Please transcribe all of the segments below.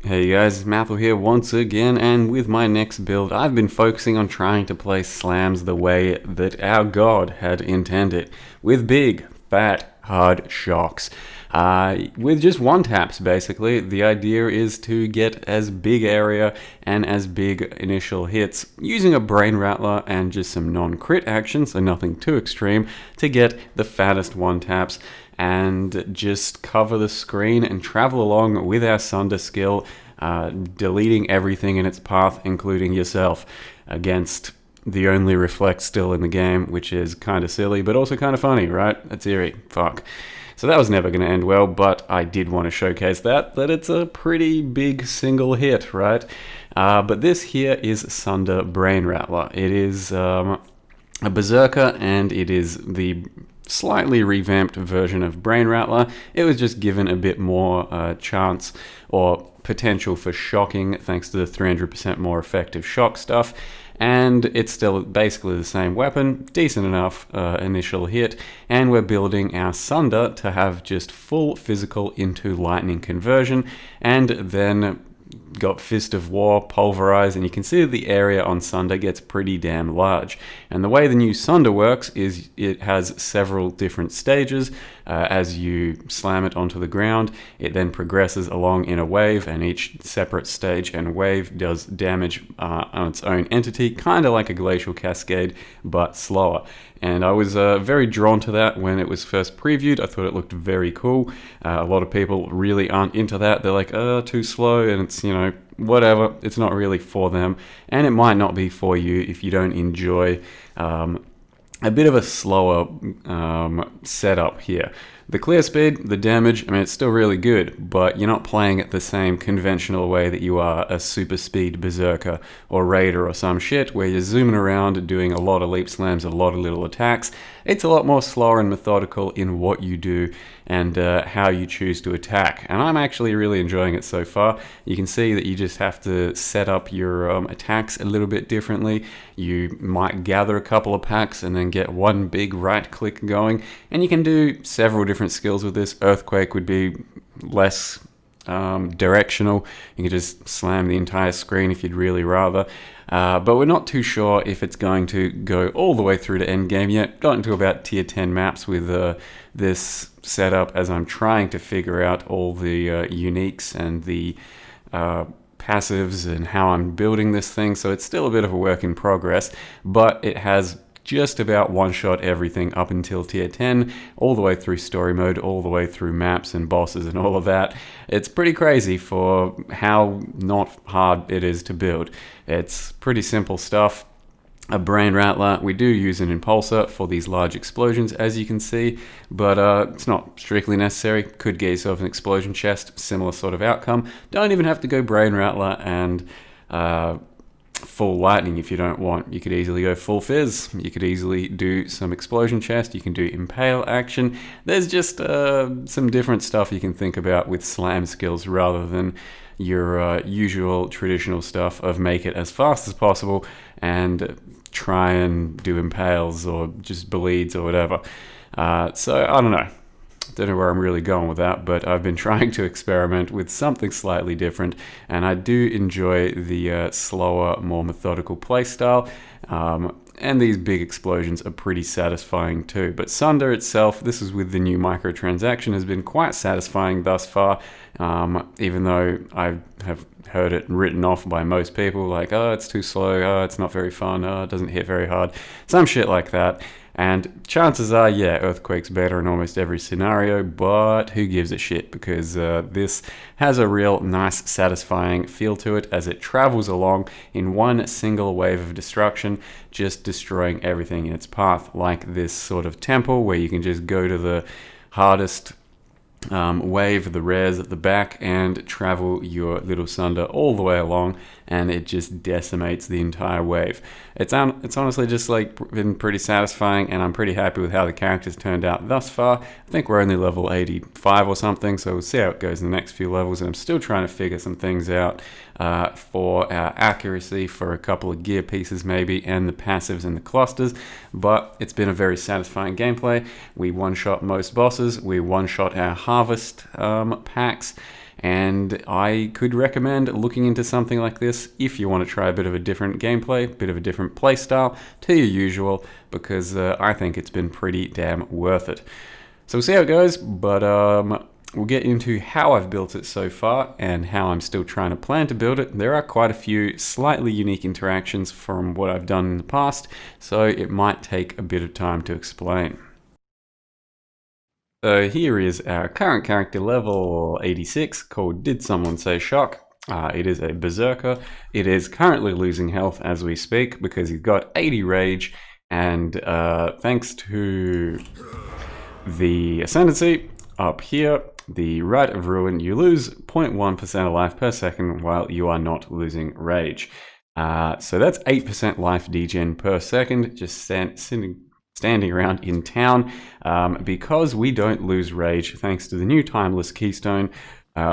Hey guys, Mathel here once again, and with my next build, I've been focusing on trying to play slams the way that our god had intended, with big, fat, hard shocks. With just one taps, basically. The idea is to get as big area and as big initial hits using a Brain Rattler and just some non-crit actions, so nothing too extreme, to get the fattest one taps and just cover the screen and travel along with our Sunder skill, deleting everything in its path, including yourself, against the only reflect still in the game, which is kind of silly, but also kind of funny, right? That's eerie. Fuck. So that was never going to end well, but I did want to showcase that it's a pretty big single hit, right? But this here is Sunder Brain Rattler. It is a Berserker, and it is the slightly revamped version of Brain Rattler. It was just given a bit more chance or potential for shocking thanks to the 300% more effective shock stuff. And it's still basically the same weapon, decent enough initial hit, and we're building our Sunder to have just full physical into lightning conversion, and then got Fist of War, Pulverize, and you can see that the area on Sunder gets pretty damn large. And the way the new Sunder works is it has several different stages. As you slam it onto the ground, it then progresses along in a wave, and each separate stage and wave does damage on its own entity, kind of like a glacial cascade, but slower. And I was very drawn to that when it was first previewed. I thought it looked very cool. A lot of people really aren't into that. They're like, too slow, and it's, whatever. It's not really for them. And it might not be for you if you don't enjoy a bit of a slower setup here. The clear speed, the damage, it's still really good, but you're not playing it the same conventional way that you are a super speed berserker or raider or some shit where you're zooming around doing a lot of leap slams, a lot of little attacks. It's a lot more slower and methodical in what you do and how you choose to attack. And I'm actually really enjoying it so far. You can see that you just have to set up your attacks a little bit differently. You might gather a couple of packs and then get one big right click going, and you can do several different skills with this. Earthquake would be less directional. You can just slam the entire screen if you'd really rather. But we're not too sure if it's going to go all the way through to endgame yet. Got into about tier 10 maps with this setup as I'm trying to figure out all the uniques and the passives and how I'm building this thing. So it's still a bit of a work in progress, but it has just about one-shot everything up until tier 10, all the way through story mode, all the way through maps and bosses and all of that. It's pretty crazy for how not hard it is to build. It's pretty simple stuff. A Brain Rattler, we do use an Impulsor for these large explosions, as you can see, but it's not strictly necessary. Could get yourself an explosion chest, similar sort of outcome. Don't even have to go Brain Rattler and full lightning if you don't want. You could easily go full fizz. You could easily do some explosion chest. You can do impale action. There's just some different stuff you can think about with slam skills rather than your usual traditional stuff of make it as fast as possible and try and do impales or just bleeds or whatever. So I don't know. Don't know where I'm really going with that, but I've been trying to experiment with something slightly different, and I do enjoy the slower, more methodical playstyle, and these big explosions are pretty satisfying too. But Sunder itself, this is with the new microtransaction, has been quite satisfying thus far, even though I have heard it written off by most people, like, it's too slow, it's not very fun, it doesn't hit very hard, some shit like that. And chances are, yeah, Earthquake's better in almost every scenario, but who gives a shit, because this has a real nice, satisfying feel to it as it travels along in one single wave of destruction, just destroying everything in its path, like this sort of temple where you can just go to the hardest wave, the rares at the back, and travel your little Sunder all the way along, and it just decimates the entire wave. It's honestly just been pretty satisfying, and I'm pretty happy with how the characters turned out thus far. I think we're only level 85 or something, so we'll see how it goes in the next few levels, and I'm still trying to figure some things out for our accuracy for a couple of gear pieces maybe, and the passives and the clusters, but it's been a very satisfying gameplay. We one-shot most bosses, we one-shot our harvest packs, and I could recommend looking into something like this if you want to try a bit of a different gameplay, a bit of a different playstyle to your usual, because I think it's been pretty damn worth it. So we'll see how it goes, but we'll get into how I've built it so far and how I'm still trying to plan to build it. There are quite a few slightly unique interactions from what I've done in the past, so it might take a bit of time to explain. So here is our current character, level 86, called Did Someone Say Shock? It is a berserker. It is currently losing health as we speak because he's got 80 rage, and thanks to the Ascendancy up here, the Rite of Ruin, you lose 0.1% of life per second while you are not losing rage. So that's 8% life degen per second, just standing around in town, because we don't lose rage thanks to the new Timeless Keystone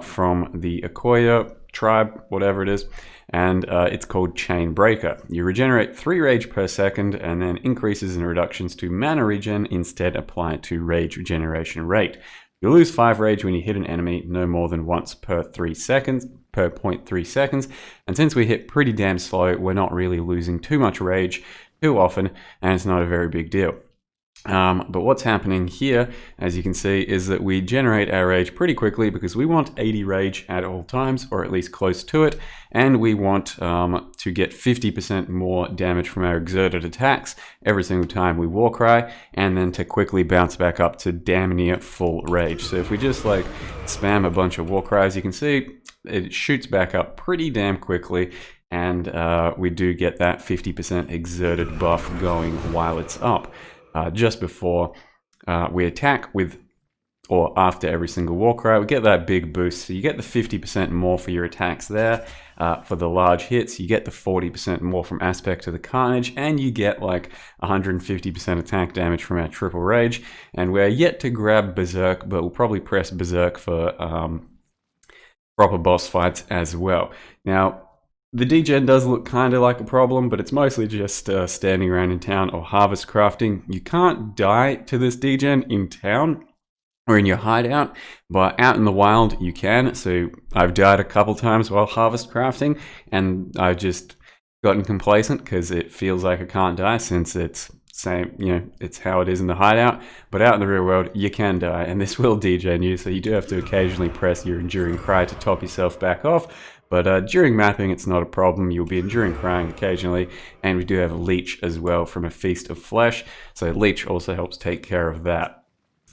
from the Akoya tribe, whatever it is, and it's called Chainbreaker. You regenerate 3 rage per second, and then increases and reductions to mana regen instead apply to rage regeneration rate. You lose 5 rage when you hit an enemy no more than once per 3 seconds, per 0.3 seconds, and since we hit pretty damn slow, we're not really losing too much rage too often, and it's not a very big deal. But what's happening here, as you can see, is that we generate our rage pretty quickly because we want 80 rage at all times, or at least close to it, and we want to get 50% more damage from our exerted attacks every single time we warcry, and then to quickly bounce back up to damn near full rage. So if we just like spam a bunch of warcries, you can see it shoots back up pretty damn quickly, and we do get that 50% exerted buff going while it's up. Just before we attack with, or after every single warcry, we get that big boost. So you get the 50% more for your attacks there. For the large hits, you get the 40% more from Aspect of the Carnage, and you get like 150% attack damage from our triple rage. And we're yet to grab Berserk, but we'll probably press Berserk for proper boss fights as well. Now, the degen does look kind of like a problem, but it's mostly just standing around in town or harvest crafting. You can't die to this degen in town or in your hideout, but out in the wild you can. So I've died a couple times while harvest crafting, and I've just gotten complacent because it feels like I can't die since it's same, you know, it's how it is in the hideout. But out in the real world, you can die, and this will degen you, so you do have to occasionally press your enduring cry to top yourself back off. But during mapping, it's not a problem. You'll be enduring crying occasionally, and we do have a leech as well from a Feast of Flesh, so leech also helps take care of that.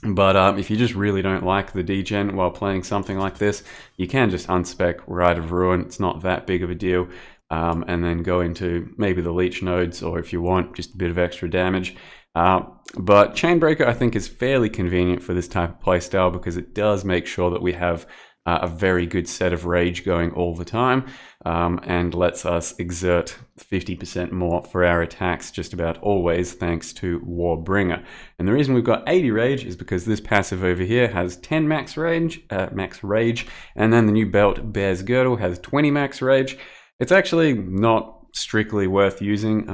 But if you just really don't like the degen while playing something like this, you can just unspec Rite of Ruin. It's not that big of a deal, and then go into maybe the leech nodes, or if you want, just a bit of extra damage. But Chainbreaker, I think, is fairly convenient for this type of playstyle because it does make sure that we have a very good set of rage going all the time, and lets us exert 50% more for our attacks just about always thanks to Warbringer. And the reason we've got 80 rage is because this passive over here has 10 max rage, and then the new belt Bear's Girdle has 20 max rage. It's actually not strictly worth using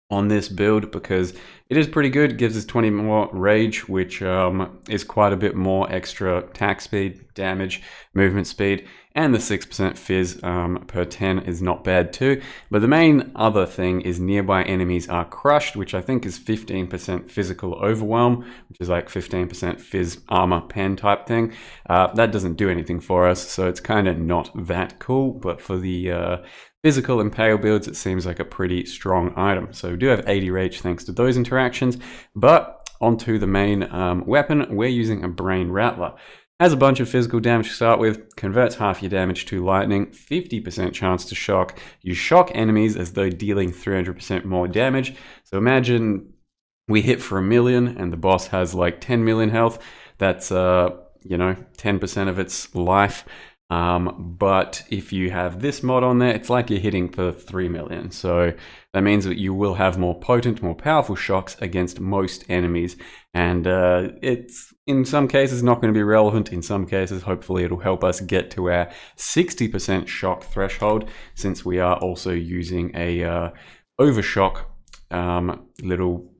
on this build because it is pretty good. It gives us 20 more rage, which is quite a bit more extra attack speed, damage, movement speed, and the 6% fizz per 10 is not bad too. But the main other thing is nearby enemies are crushed, which I think is 15% physical overwhelm, which is like 15% fizz armor pen type thing. That doesn't do anything for us, so it's kind of not that cool, but for the physical Impale builds, it seems like a pretty strong item. So we do have 80 rage thanks to those interactions, but onto the main weapon, we're using a BrainRattler. Has a bunch of physical damage to start with, converts half your damage to lightning, 50% chance to shock. You shock enemies as though dealing 300% more damage. So imagine we hit for 1 million and the boss has like 10 million health. That's, you know, 10% of its life. But if you have this mod on there, it's like you're hitting for 3 million. So that means that you will have more potent, more powerful shocks against most enemies. And it's in some cases not going to be relevant. In some cases, hopefully it'll help us get to our 60% shock threshold, since we are also using a overshock little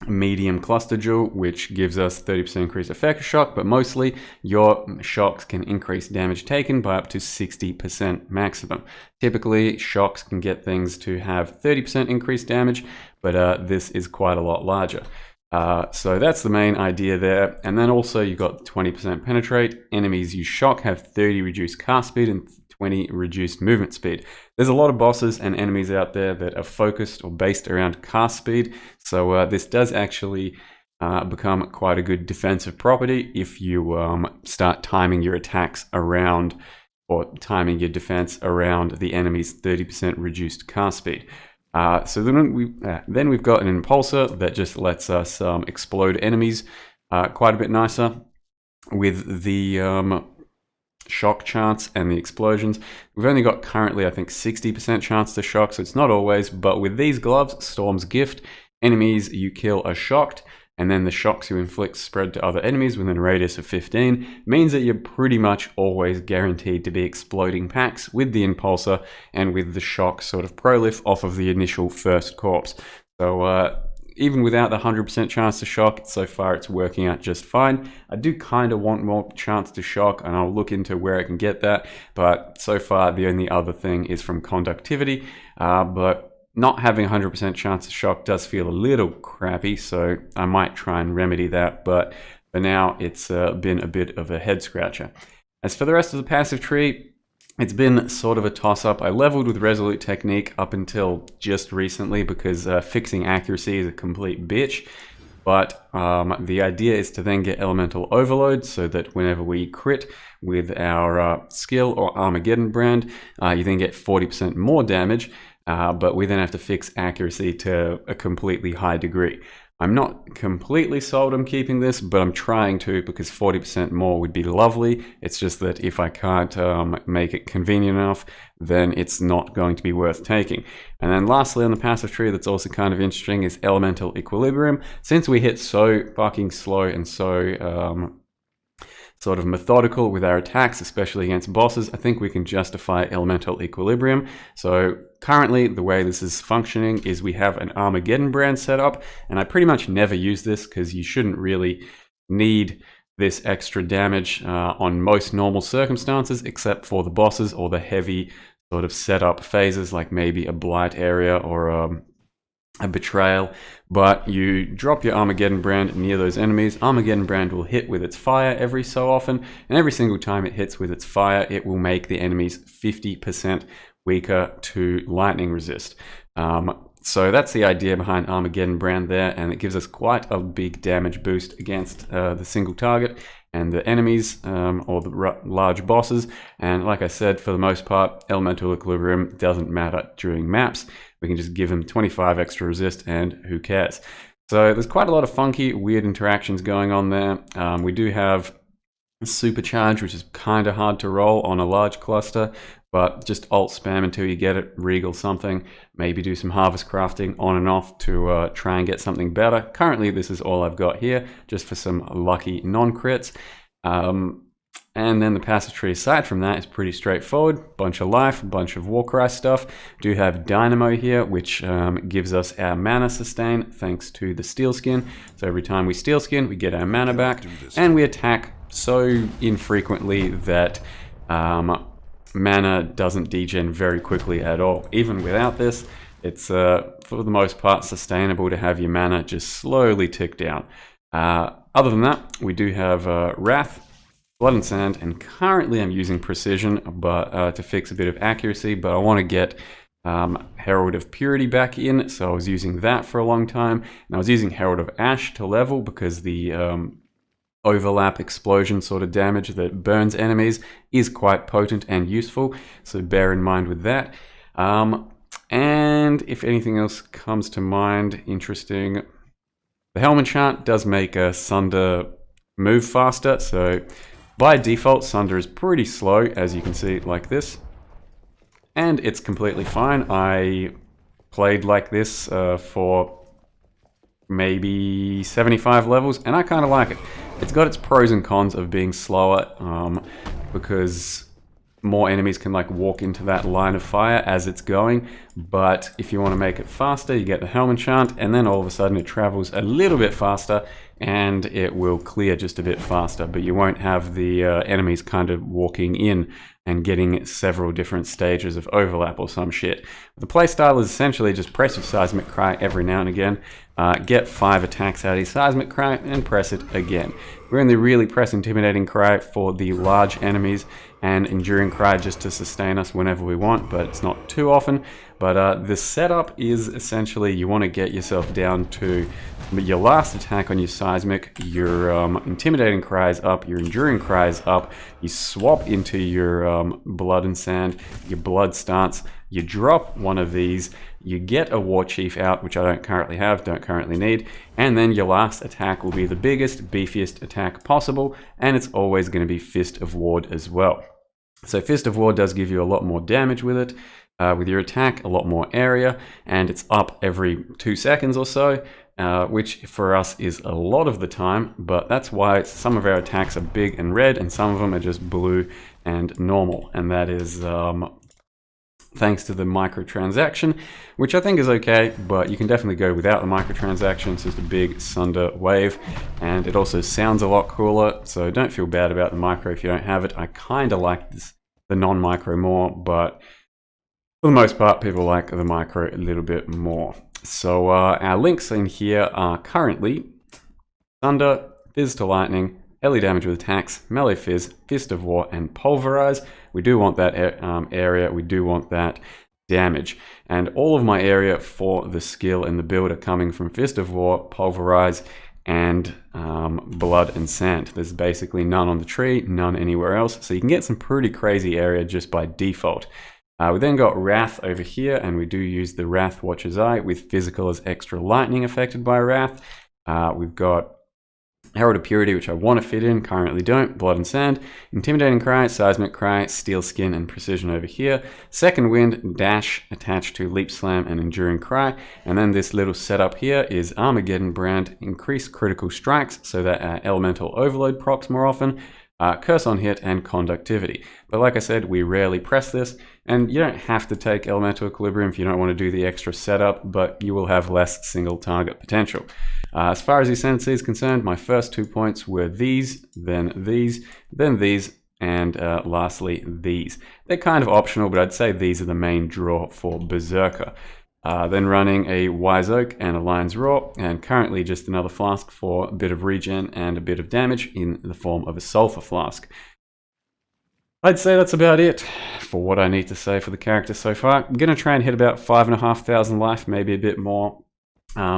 medium cluster jewel, which gives us 30% increased effector shock, but mostly your shocks can increase damage taken by up to 60% maximum. Typically, shocks can get things to have 30% increased damage, but this is quite a lot larger. So that's the main idea there. And then also you've got 20% penetrate. Enemies you shock have 30 reduced cast speed and 20 reduced movement speed. There's a lot of bosses and enemies out there that are focused or based around cast speed. So this does actually become quite a good defensive property if you start timing your attacks around, or timing your defense around, the enemy's 30% reduced cast speed. So then we've got an impulsor that just lets us explode enemies quite a bit nicer. With the shock chance and the explosions, we've only got currently, I think, 60% chance to shock, so it's not always. But with these gloves, Storm's Gift, enemies you kill are shocked, and then the shocks you inflict spread to other enemies within a radius of 15, means that you're pretty much always guaranteed to be exploding packs with the impulsor and with the shock sort of prolif off of the initial first corpse. So even without the 100% chance to shock, so far it's working out just fine. I do kind of want more chance to shock, and I'll look into where I can get that, but so far the only other thing is from conductivity, but not having 100% chance to shock does feel a little crappy, so I might try and remedy that, but for now it's been a bit of a head scratcher. As for the rest of the passive tree, it's been sort of a toss-up. I leveled with Resolute Technique up until just recently because fixing accuracy is a complete bitch. But the idea is to then get Elemental Overload so that whenever we crit with our skill or Armageddon brand, you then get 40% more damage, but we then have to fix accuracy to a completely high degree. I'm not completely sold on keeping this, but I'm trying to, because 40% more would be lovely. It's just that if I can't make it convenient enough, then it's not going to be worth taking. And then lastly on the passive tree that's also kind of interesting is Elemental Equilibrium. Since we hit so fucking slow and so sort of methodical with our attacks, especially against bosses, I think we can justify Elemental Equilibrium. So currently the way this is functioning is we have an Armageddon brand set up, and I pretty much never use this because you shouldn't really need this extra damage on most normal circumstances, except for the bosses or the heavy sort of setup phases, like maybe a blight area or a betrayal. But you drop your Armageddon brand near those enemies. Armageddon brand will hit with its fire every so often, and every single time it hits with its fire, it will make the enemies 50% weaker to lightning resist. So that's the idea behind Armageddon brand there, and it gives us quite a big damage boost against the single target and the enemies or the large bosses. And like I said, for the most part, Elemental Equilibrium doesn't matter during maps. We can just give them 25 extra resist and who cares. So there's quite a lot of funky, weird interactions going on there. We do have Supercharge, which is kind of hard to roll on a large cluster, but just alt spam until you get it, regal something, maybe do some harvest crafting on and off to try and get something better. Currently this is all I've got here, just for some lucky non-crits. And then the passive tree aside from that is pretty straightforward. Bunch of life, bunch of warcries stuff. Do have Dynamo here, which gives us our mana sustain thanks to the steel skin. So every time we steel skin, we get our mana back, and we attack so infrequently that mana doesn't degen very quickly at all. Even without this, it's for the most part sustainable to have your mana just slowly tick down. Other than that, we do have Wrath, Blood and Sand, and currently I'm using Precision but to fix a bit of accuracy, but I want to get Herald of Purity back in, so I was using that for a long time, and I was using Herald of Ash to level because the overlap explosion sort of damage that burns enemies is quite potent and useful, so bear in mind with that. And if anything else comes to mind interesting, the Helm Enchant does make a Sunder move faster, so by default Sunder is pretty slow, as you can see like this, and it's completely fine. I played like this for maybe 75 levels, and I kind of like it. It's got its pros and cons of being slower, because more enemies can like walk into that line of fire as it's going. But if you want to make it faster, you get the helm enchant, and then all of a sudden it travels a little bit faster and it will clear just a bit faster, but you won't have the enemies kind of walking in and getting several different stages of overlap or some shit. The playstyle is essentially just press your seismic cry every now and again, get 5 attacks out of your seismic cry and press it again. We only really press intimidating cry for the large enemies and enduring cry just to sustain us whenever we want, but it's not too often. But the setup is essentially you want to get yourself down to your last attack on your seismic, your intimidating cry is up, your enduring cry is up, you swap into your blood and sand, your blood stance, you drop one of these, you get a war chief out, which I don't currently have, don't currently need, and then your last attack will be the biggest, beefiest attack possible, and it's always going to be Fist of Ward as well. So Fist of War does give you a lot more damage with it, with your attack, a lot more area, and it's up every 2 seconds or so, which for us is a lot of the time, but that's why some of our attacks are big and red, and some of them are just blue and normal, and that is thanks to the microtransaction, which I think is okay, but you can definitely go without the microtransaction. It's just a big Sunder wave, and it also sounds a lot cooler, so don't feel bad about the micro if you don't have it. I kind of like the non-micro more, but for the most part, people like the micro a little bit more. So our links in here are currently Sunder, Fizz to Lightning, Ellie damage with attacks, melee fizz, Fist of War, and pulverize. We do want that area, we do want that damage. And all of my area for the skill and the build are coming from Fist of War, pulverize, and blood and sand. There's basically none on the tree, none anywhere else. So you can get some pretty crazy area just by default. We then got Wrath over here, and we do use the Wrath Watcher's Eye with physical as extra lightning affected by Wrath. We've got Herald of Purity, which I want to fit in, currently don't, Blood and Sand, Intimidating Cry, Seismic Cry, Steel Skin, and Precision over here, Second Wind, Dash, attached to Leap Slam and Enduring Cry, and then this little setup here is Armageddon Brand, increase critical strikes so that our Elemental Overload procs more often, Curse on Hit, and Conductivity. But like I said, we rarely press this, and you don't have to take Elemental Equilibrium if you don't want to do the extra setup, but you will have less single target potential. As far as the Ascendancy is concerned, my first 2 points were these, then these, and lastly these. They're kind of optional, but I'd say these are the main draw for Berserker. Then running a Wise Oak and a Lion's Roar, and currently just another flask for a bit of regen and a bit of damage in the form of a Sulfur Flask. I'd say that's about it for what I need to say for the character so far. I'm going to try and hit about 5,500 life, maybe a bit more.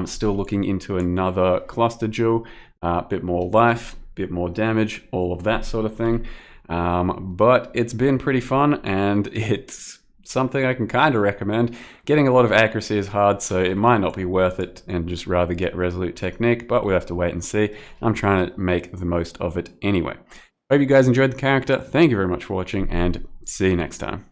Still looking into another cluster jewel, a bit more life, a bit more damage, all of that sort of thing. But it's been pretty fun, and it's something I can kind of recommend. Getting a lot of accuracy is hard, so it might not be worth it and just rather get Resolute Technique, but we'll have to wait and see. I'm trying to make the most of it anyway. Hope you guys enjoyed the character. Thank you very much for watching, and see you next time.